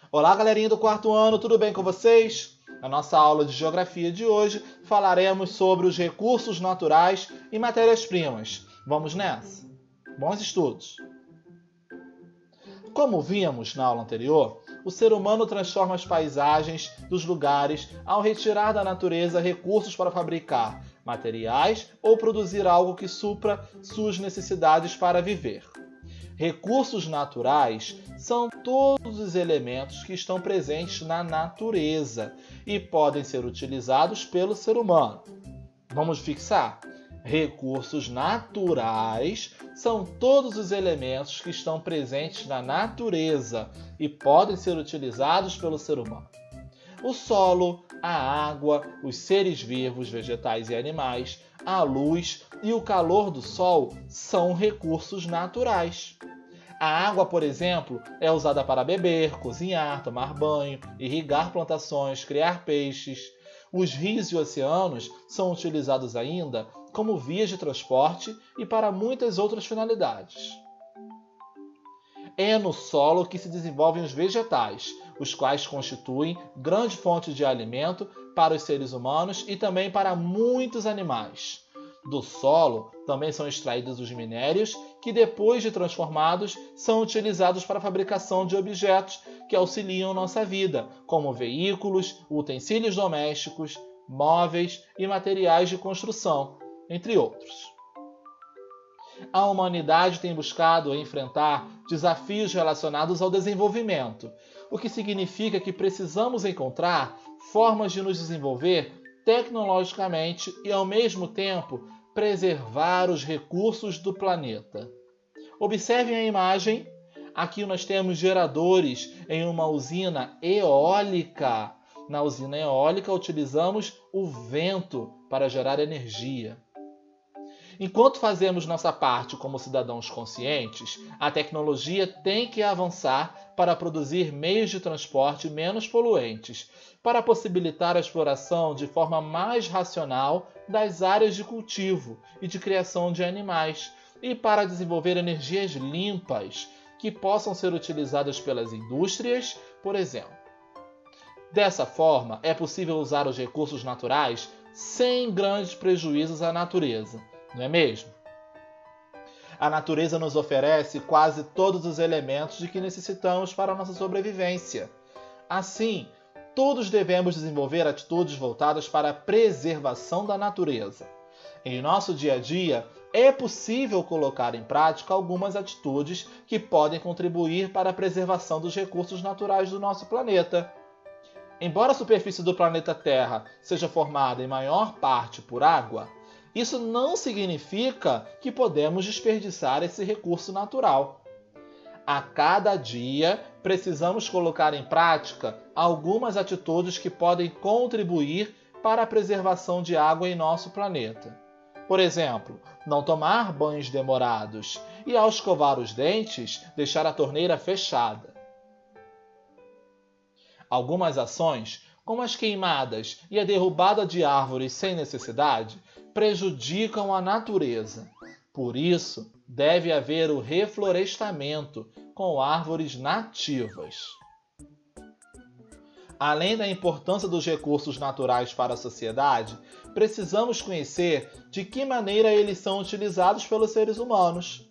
Olá, galerinha do quarto ano, tudo bem com vocês? Na nossa aula de geografia de hoje, falaremos sobre os recursos naturais e matérias-primas. Vamos nessa? Bons estudos! Como vimos na aula anterior, o ser humano transforma as paisagens dos lugares ao retirar da natureza recursos para fabricar materiais ou produzir algo que supra suas necessidades para viver. Recursos naturais são todos os elementos que estão presentes na natureza e podem ser utilizados pelo ser humano. Vamos fixar? Recursos naturais são todos os elementos que estão presentes na natureza e podem ser utilizados pelo ser humano. O solo, a água, os seres vivos, vegetais e animais, a luz e o calor do sol são recursos naturais. A água, por exemplo, é usada para beber, cozinhar, tomar banho, irrigar plantações, criar peixes. Os rios e oceanos são utilizados ainda como vias de transporte e para muitas outras finalidades. É no solo que se desenvolvem os vegetais, os quais constituem grande fonte de alimento para os seres humanos e também para muitos animais. Do solo também são extraídos os minérios que, depois de transformados, são utilizados para a fabricação de objetos que auxiliam nossa vida, como veículos, utensílios domésticos, móveis e materiais de construção, entre outros. A humanidade tem buscado enfrentar desafios relacionados ao desenvolvimento, o que significa que precisamos encontrar formas de nos desenvolver tecnologicamente e, ao mesmo tempo, preservar os recursos do planeta. Observem a imagem. Aqui nós temos geradores em uma usina eólica. Na usina eólica utilizamos o vento para gerar energia. Enquanto fazemos nossa parte como cidadãos conscientes, a tecnologia tem que avançar para produzir meios de transporte menos poluentes, para possibilitar a exploração de forma mais racional das áreas de cultivo e de criação de animais, e para desenvolver energias limpas que possam ser utilizadas pelas indústrias, por exemplo. Dessa forma, é possível usar os recursos naturais sem grandes prejuízos à natureza. Não é mesmo? A natureza nos oferece quase todos os elementos de que necessitamos para a nossa sobrevivência. Assim, todos devemos desenvolver atitudes voltadas para a preservação da natureza. Em nosso dia a dia, é possível colocar em prática algumas atitudes que podem contribuir para a preservação dos recursos naturais do nosso planeta. Embora a superfície do planeta Terra seja formada em maior parte por água, isso não significa que podemos desperdiçar esse recurso natural. A cada dia, precisamos colocar em prática algumas atitudes que podem contribuir para a preservação de água em nosso planeta. Por exemplo, não tomar banhos demorados e, ao escovar os dentes, deixar a torneira fechada. Algumas ações, como as queimadas e a derrubada de árvores sem necessidade, prejudicam a natureza. Por isso, deve haver o reflorestamento com árvores nativas. Além da importância dos recursos naturais para a sociedade, precisamos conhecer de que maneira eles são utilizados pelos seres humanos.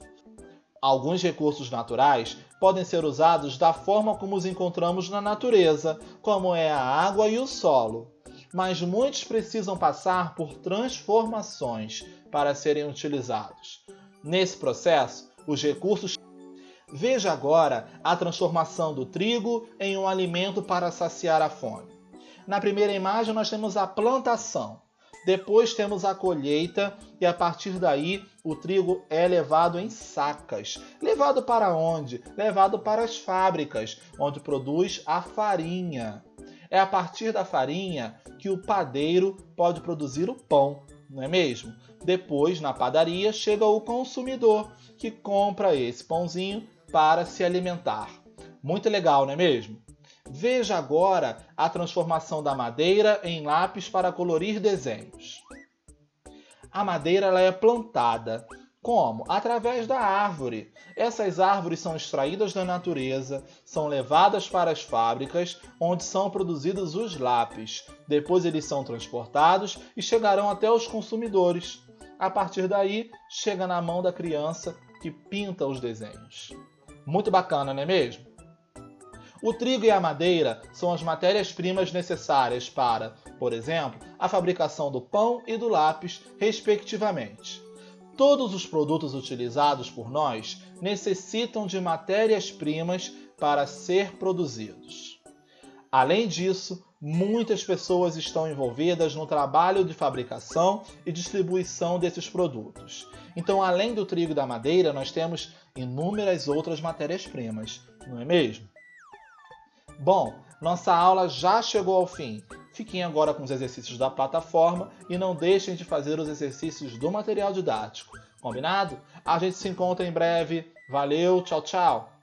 Alguns recursos naturais podem ser usados da forma como os encontramos na natureza, como é a água e o solo. Mas muitos precisam passar por transformações para serem utilizados. Nesse processo, os recursos... Veja agora a transformação do trigo em um alimento para saciar a fome. Na primeira imagem nós temos a plantação. Depois temos a colheita e a partir daí o trigo é levado em sacas. Levado para onde? Levado para as fábricas, onde produz a farinha. É a partir da farinha que o padeiro pode produzir o pão, não é mesmo? Depois, na padaria, chega o consumidor, que compra esse pãozinho para se alimentar. Muito legal, não é mesmo? Veja agora a transformação da madeira em lápis para colorir desenhos. A madeira ela é plantada. Como? Através da árvore. Essas árvores são extraídas da natureza, são levadas para as fábricas, onde são produzidos os lápis. Depois eles são transportados e chegarão até os consumidores. A partir daí, chega na mão da criança que pinta os desenhos. Muito bacana, não é mesmo? O trigo e a madeira são as matérias-primas necessárias para, por exemplo, a fabricação do pão e do lápis, respectivamente. Todos os produtos utilizados por nós necessitam de matérias-primas para ser produzidos. Além disso, muitas pessoas estão envolvidas no trabalho de fabricação e distribuição desses produtos. Então, além do trigo e da madeira, nós temos inúmeras outras matérias-primas, não é mesmo? Bom, nossa aula já chegou ao fim. Fiquem agora com os exercícios da plataforma e não deixem de fazer os exercícios do material didático. Combinado? A gente se encontra em breve. Valeu, tchau, tchau!